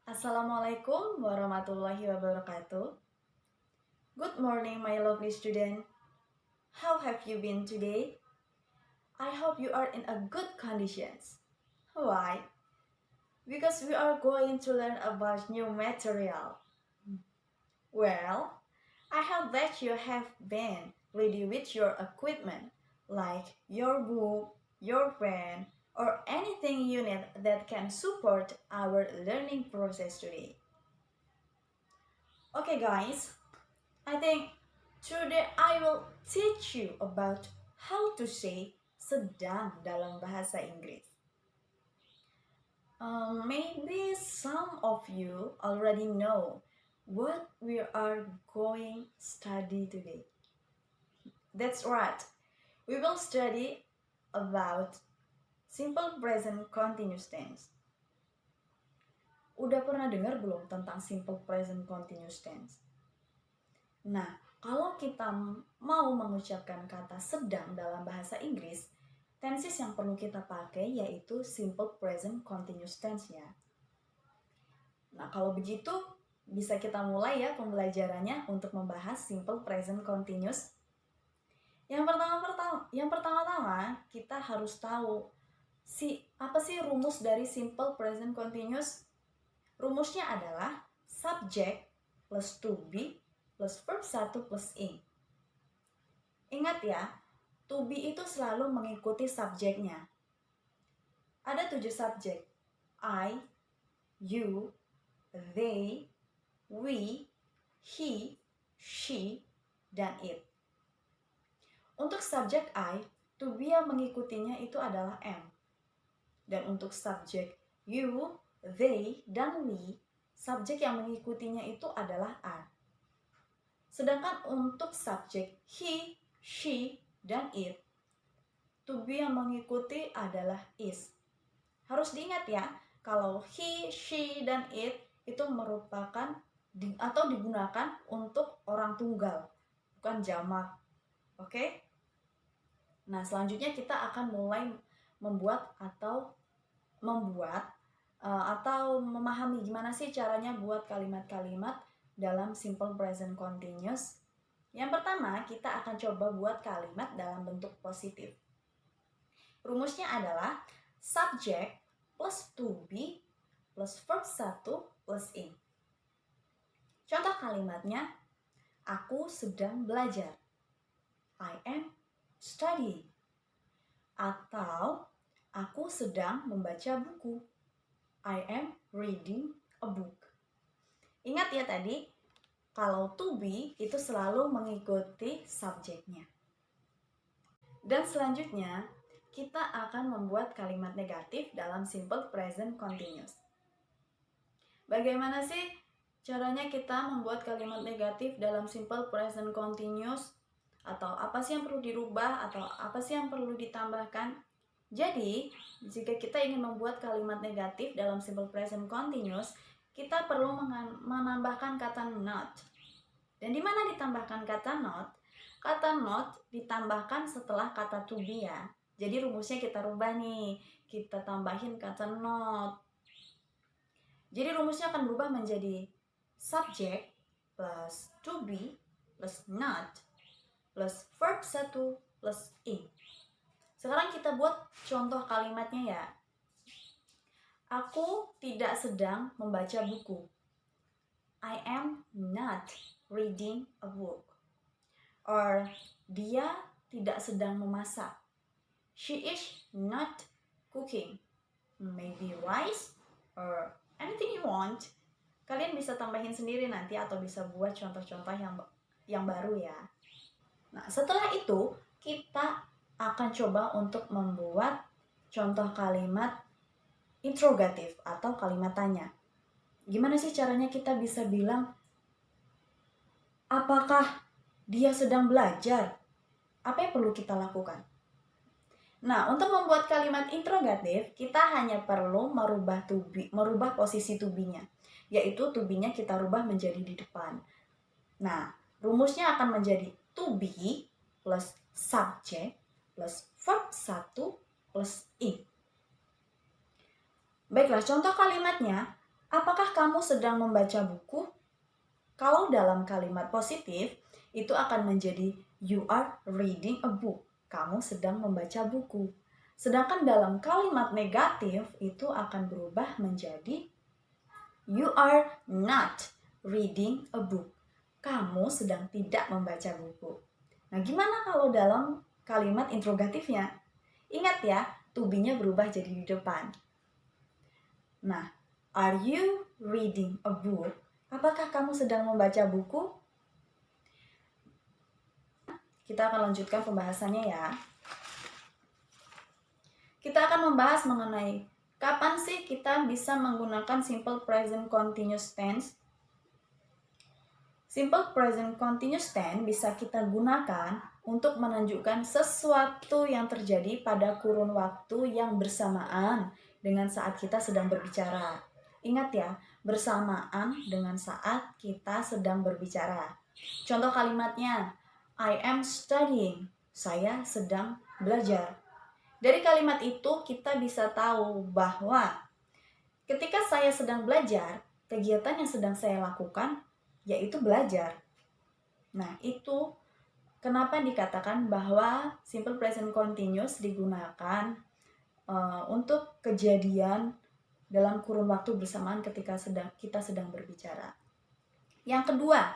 Assalamualaikum warahmatullahi wabarakatuh. Good morning, my lovely student. How have you been today? I hope you are in a good conditions. Why? Because we are going to learn about new material. Well, I hope that you have been ready with your equipment, like your book, your pen, or anything you need that can support our learning process today. Okay, guys, I think today I will teach you about how to say sedang dalam bahasa Inggris. Maybe some of you already know what we are going study today. That's right. We will study about simple present continuous tense. Udah pernah dengar belum tentang simple present continuous tense? Nah, kalau kita mau mengucapkan kata sedang dalam bahasa Inggris, tenses yang perlu kita pakai yaitu simple present continuous tense ya. Nah, kalau begitu bisa kita mulai ya pembelajarannya untuk membahas simple present continuous. Yang pertama-tama kita harus tahu apa sih rumus dari simple present continuous? Rumusnya adalah subject plus to be plus verb 1 plus ing. Ingat ya, to be itu selalu mengikuti subjeknya. Ada 7 subjek. I, you, they, we, he, she, dan it. Untuk subjek I, to be yang mengikutinya itu adalah am. Dan untuk subjek you, they, dan we, subjek yang mengikutinya itu adalah are. Sedangkan untuk subjek he, she, dan it, to be yang mengikuti adalah is. Harus diingat ya, kalau he, she, dan it itu merupakan atau digunakan untuk orang tunggal, bukan jamak. Oke? Nah, selanjutnya kita akan mulai membuat atau memahami gimana sih caranya buat kalimat-kalimat dalam simple present continuous. Yang pertama, kita akan coba buat kalimat dalam bentuk positif. Rumusnya adalah subject plus to be plus verb 1 plus ing. Contoh kalimatnya, aku sedang belajar. I am studying. Atau aku sedang membaca buku. I am reading a book. Ingat ya tadi, kalau to be itu selalu mengikuti subjeknya. Dan selanjutnya, kita akan membuat kalimat negatif dalam simple present continuous. Bagaimana sih caranya kita membuat kalimat negatif dalam simple present continuous? Atau apa sih yang perlu dirubah? Atau apa sih yang perlu ditambahkan? Jadi, jika kita ingin membuat kalimat negatif dalam simple present continuous, kita perlu menambahkan kata not. Dan di mana ditambahkan kata not? Kata not ditambahkan setelah kata to be ya. Jadi rumusnya kita rubah nih. Kita tambahin kata not. Jadi rumusnya akan berubah menjadi subject plus to be plus not plus verb 1 plus ing. Sekarang kita buat contoh kalimatnya ya. Aku tidak sedang membaca buku. I am not reading a book. Or dia tidak sedang memasak. She is not cooking. Maybe rice or anything you want. Kalian bisa tambahin sendiri nanti atau bisa buat contoh-contoh yang baru ya. Nah, setelah itu kita akan coba untuk membuat contoh kalimat interrogatif atau kalimat tanya. Gimana sih caranya kita bisa bilang apakah dia sedang belajar? Apa yang perlu kita lakukan? Nah, untuk membuat kalimat interrogatif, kita hanya perlu merubah posisi to be-nya, yaitu to be-nya kita rubah menjadi di depan. Nah, rumusnya akan menjadi to be plus subject plus verb 1 plus ing. Baiklah, contoh kalimatnya, Apakah kamu sedang membaca buku? Kalau dalam kalimat positif, itu akan menjadi you are reading a book. Kamu sedang membaca buku. Sedangkan dalam kalimat negatif, itu akan berubah menjadi you are not reading a book. Kamu sedang tidak membaca buku. Nah, gimana kalau dalam kalimat interrogatifnya? Ingat ya, to be-nya berubah jadi di depan. Nah, are you reading a book? Apakah kamu sedang membaca buku? Kita akan lanjutkan pembahasannya ya. Kita akan membahas mengenai kapan sih kita bisa menggunakan simple present continuous tense. Simple present continuous tense bisa kita gunakan untuk menunjukkan sesuatu yang terjadi pada kurun waktu yang bersamaan dengan saat kita sedang berbicara. Ingat ya, bersamaan dengan saat kita sedang berbicara. Contoh kalimatnya, I am studying. Saya sedang belajar. Dari kalimat itu kita bisa tahu bahwa ketika saya sedang belajar, kegiatan yang sedang saya lakukan yaitu belajar. Nah, itu kenapa dikatakan bahwa simple present continuous digunakan untuk kejadian dalam kurun waktu bersamaan ketika kita sedang berbicara. Yang kedua,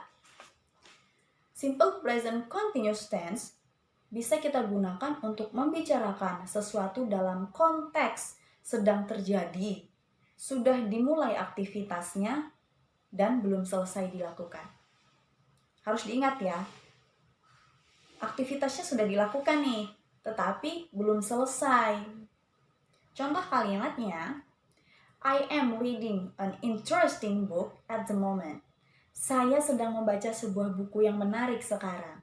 simple present continuous tense bisa kita gunakan untuk membicarakan sesuatu dalam konteks sedang terjadi, sudah dimulai aktivitasnya, dan belum selesai dilakukan. Harus diingat ya, aktivitasnya sudah dilakukan nih, tetapi belum selesai. Contoh kalimatnya, I am reading an interesting book at the moment. Saya sedang membaca sebuah buku yang menarik sekarang.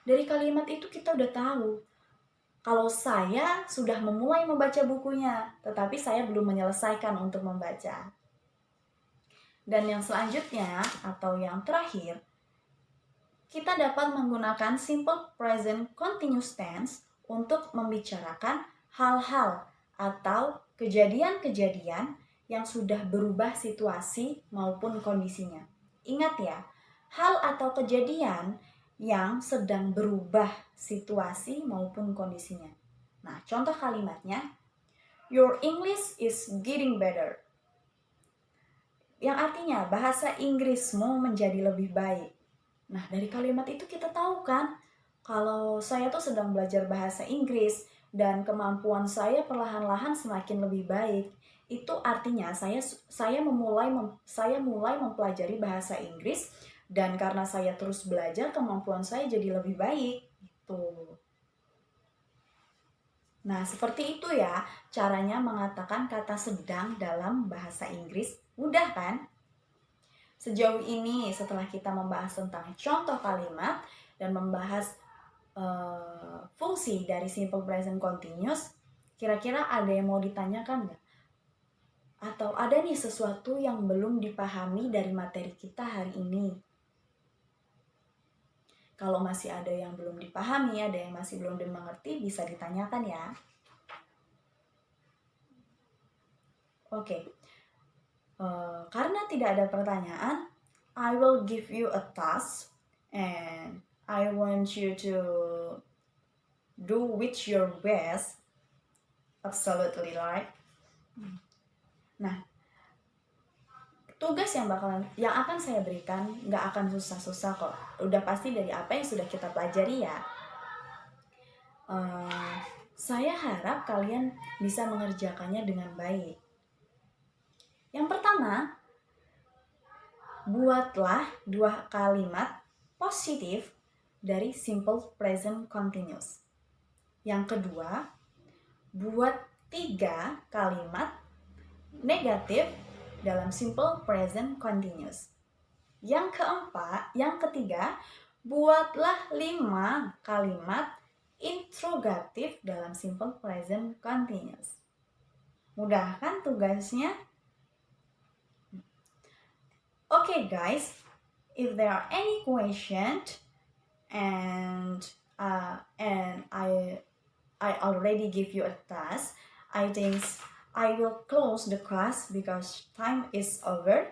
Dari kalimat itu kita udah tahu kalau saya sudah memulai membaca bukunya, tetapi saya belum menyelesaikan untuk membaca. Dan yang selanjutnya atau yang terakhir, kita dapat menggunakan simple present continuous tense untuk membicarakan hal-hal atau kejadian-kejadian yang sudah berubah situasi maupun kondisinya. Ingat ya, hal atau kejadian yang sedang berubah situasi maupun kondisinya. Nah, contoh kalimatnya, your English is getting better. Yang artinya bahasa Inggrismu menjadi lebih baik. Nah, dari kalimat itu kita tahu kan, kalau saya tuh sedang belajar bahasa Inggris dan kemampuan saya perlahan-lahan semakin lebih baik. Itu artinya saya mulai mempelajari bahasa Inggris, dan karena saya terus belajar, kemampuan saya jadi lebih baik. Gitu. Nah, seperti itu ya caranya mengatakan kata sedang dalam bahasa Inggris. Mudah kan? Sejauh ini setelah kita membahas tentang contoh kalimat dan membahas fungsi dari simple present continuous, kira-kira ada yang mau ditanyakan nggak? Atau ada nih sesuatu yang belum dipahami dari materi kita hari ini? Kalau masih ada yang belum dipahami, ada yang masih belum dimengerti, bisa ditanyakan ya. Oke. Karena tidak ada pertanyaan, I will give you a task and I want you to do with your best. Absolutely right. Nah, tugas yang akan saya berikan nggak akan susah-susah kok. Udah pasti dari apa yang sudah kita pelajari ya. Saya harap kalian bisa mengerjakannya dengan baik. Yang pertama, buatlah 2 kalimat positif dari simple present continuous. Yang kedua, buat 3 kalimat negatif dalam simple present continuous. Yang ketiga, buatlah 5 kalimat interrogatif dalam simple present continuous. Mudah kan tugasnya? Okay guys, if there are any questions and I already give you a task, I think I will close the class because time is over.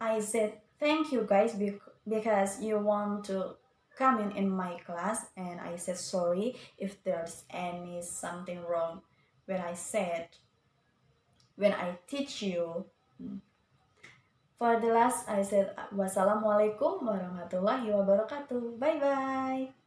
I said thank you guys because you want to come in my class, and I said sorry if there's any something wrong when I teach you. For the last, I said wassalamualaikum warahmatullahi wabarakatuh. Bye bye.